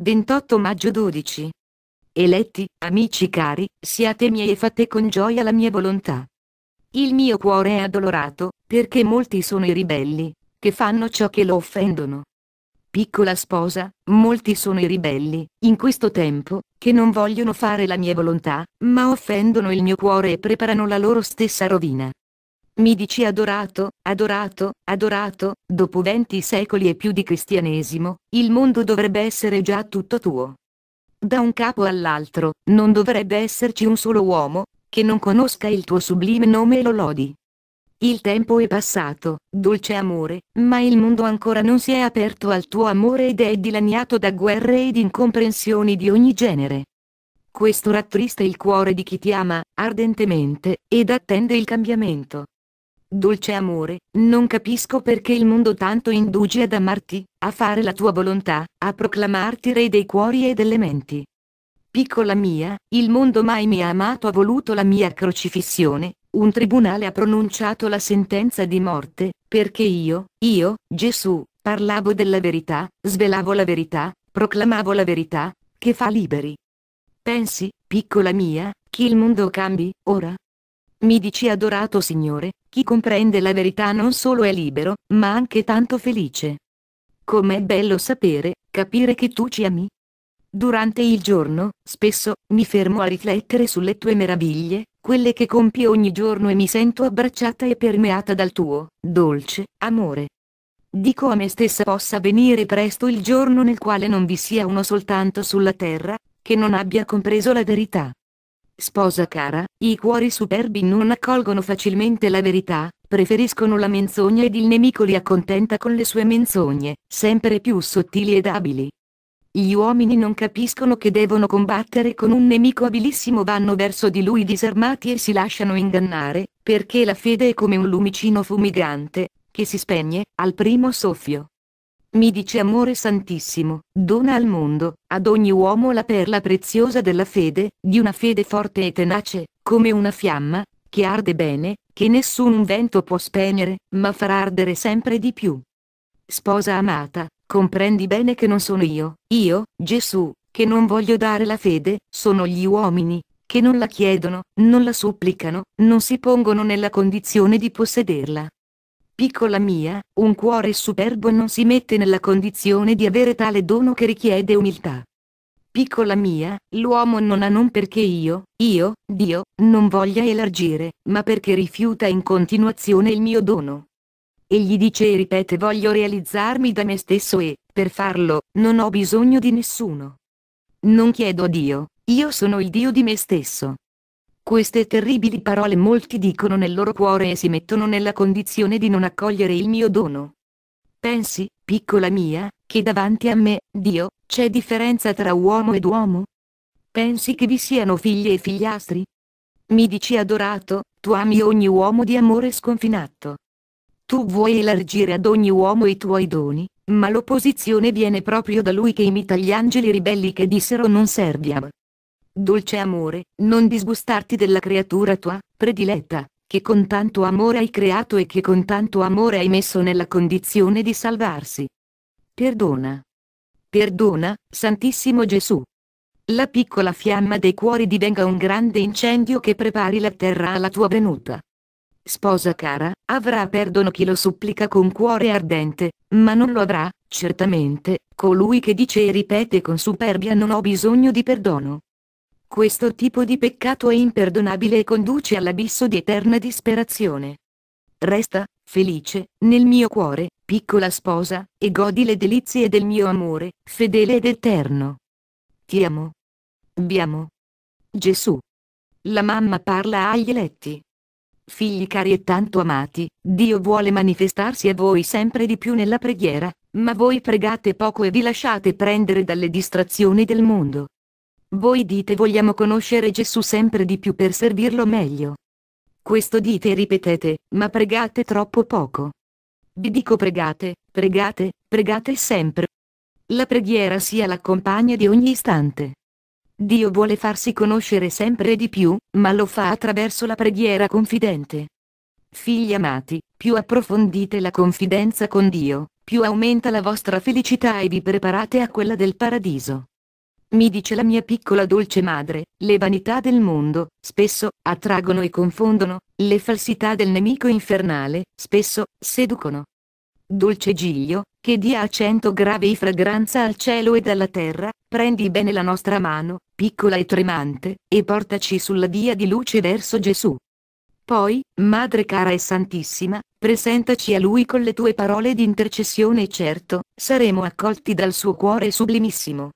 28 maggio 12. Eletti, amici cari, siate miei e fate con gioia la mia volontà. Il mio cuore è addolorato, perché molti sono i ribelli, che fanno ciò che lo offendono. Piccola sposa, molti sono i ribelli, in questo tempo, che non vogliono fare la mia volontà, ma offendono il mio cuore e preparano la loro stessa rovina. Mi dici adorato, adorato, adorato, dopo 20 secoli e più di cristianesimo, il mondo dovrebbe essere già tutto tuo. Da un capo all'altro, non dovrebbe esserci un solo uomo, che non conosca il tuo sublime nome e lo lodi. Il tempo è passato, dolce amore, ma il mondo ancora non si è aperto al tuo amore ed è dilaniato da guerre ed incomprensioni di ogni genere. Questo rattrista il cuore di chi ti ama, ardentemente, ed attende il cambiamento. Dolce amore, non capisco perché il mondo tanto indugi ad amarti, a fare la tua volontà, a proclamarti re dei cuori e delle menti. Piccola mia, il mondo mai mi ha amato, ha voluto la mia crocifissione, un tribunale ha pronunciato la sentenza di morte, perché io, Gesù, parlavo della verità, svelavo la verità, proclamavo la verità, che fa liberi. Pensi, piccola mia, che il mondo cambi, ora? Mi dici adorato Signore, chi comprende la verità non solo è libero, ma anche tanto felice. Com'è bello sapere, capire che tu ci ami. Durante il giorno, spesso, mi fermo a riflettere sulle tue meraviglie, quelle che compi ogni giorno e mi sento abbracciata e permeata dal tuo, dolce, amore. Dico a me stessa possa venire presto il giorno nel quale non vi sia uno soltanto sulla terra, che non abbia compreso la verità. Sposa cara, i cuori superbi non accolgono facilmente la verità, preferiscono la menzogna ed il nemico li accontenta con le sue menzogne, sempre più sottili ed abili. Gli uomini non capiscono che devono combattere con un nemico abilissimo, vanno verso di lui disarmati e si lasciano ingannare, perché la fede è come un lumicino fumigante, che si spegne al primo soffio. Mi dice amore santissimo, dona al mondo, ad ogni uomo la perla preziosa della fede, di una fede forte e tenace, come una fiamma, che arde bene, che nessun vento può spegnere, ma farà ardere sempre di più. Sposa amata, comprendi bene che non sono io, Gesù, che non voglio dare la fede, sono gli uomini, che non la chiedono, non la supplicano, non si pongono nella condizione di possederla. Piccola mia, un cuore superbo non si mette nella condizione di avere tale dono che richiede umiltà. Piccola mia, l'uomo non ha non perché Dio, non voglia elargire, ma perché rifiuta in continuazione il mio dono. Egli dice e ripete voglio realizzarmi da me stesso e, per farlo, non ho bisogno di nessuno. Non chiedo a Dio, io sono il Dio di me stesso. Queste terribili parole molti dicono nel loro cuore e si mettono nella condizione di non accogliere il mio dono. Pensi, piccola mia, che davanti a me, Dio, c'è differenza tra uomo ed uomo? Pensi che vi siano figli e figliastri? Mi dici adorato, tu ami ogni uomo di amore sconfinato. Tu vuoi elargire ad ogni uomo i tuoi doni, ma l'opposizione viene proprio da lui che imita gli angeli ribelli che dissero non serviam. Dolce amore, non disgustarti della creatura tua, prediletta, che con tanto amore hai creato e che con tanto amore hai messo nella condizione di salvarsi. Perdona. Perdona, Santissimo Gesù. La piccola fiamma dei cuori divenga un grande incendio che prepari la terra alla tua venuta. Sposa cara, avrà perdono chi lo supplica con cuore ardente, ma non lo avrà, certamente, colui che dice e ripete con superbia non ho bisogno di perdono. Questo tipo di peccato è imperdonabile e conduce all'abisso di eterna disperazione. Resta, felice, nel mio cuore, piccola sposa, e godi le delizie del mio amore, fedele ed eterno. Ti amo. Vi amo. Gesù. La mamma parla agli eletti. Figli cari e tanto amati, Dio vuole manifestarsi a voi sempre di più nella preghiera, ma voi pregate poco e vi lasciate prendere dalle distrazioni del mondo. Voi dite vogliamo conoscere Gesù sempre di più per servirlo meglio. Questo dite e ripetete, ma pregate troppo poco. Vi dico pregate, pregate, pregate sempre. La preghiera sia la compagna di ogni istante. Dio vuole farsi conoscere sempre di più, ma lo fa attraverso la preghiera confidente. Figli amati, più approfondite la confidenza con Dio, più aumenta la vostra felicità e vi preparate a quella del paradiso. Mi dice la mia piccola dolce madre, le vanità del mondo, spesso, attraggono e confondono, le falsità del nemico infernale, spesso, seducono. Dolce Giglio, che dia a 100 gradi fragranza al cielo ed alla terra, prendi bene la nostra mano, piccola e tremante, e portaci sulla via di luce verso Gesù. Poi, Madre cara e Santissima, presentaci a Lui con le tue parole di intercessione e certo, saremo accolti dal suo cuore sublimissimo.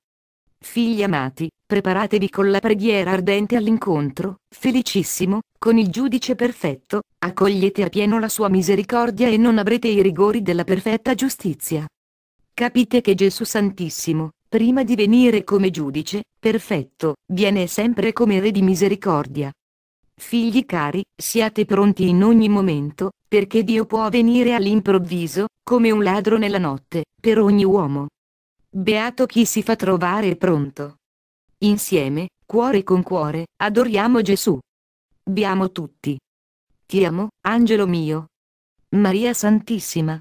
Figli amati, preparatevi con la preghiera ardente all'incontro, felicissimo, con il giudice perfetto, accogliete a pieno la sua misericordia e non avrete i rigori della perfetta giustizia. Capite che Gesù Santissimo, prima di venire come giudice, perfetto, viene sempre come Re di misericordia. Figli cari, siate pronti in ogni momento, perché Dio può venire all'improvviso, come un ladro nella notte, per ogni uomo. Beato chi si fa trovare pronto. Insieme, cuore con cuore, adoriamo Gesù. Biamo tutti. Ti amo, angelo mio. Maria Santissima.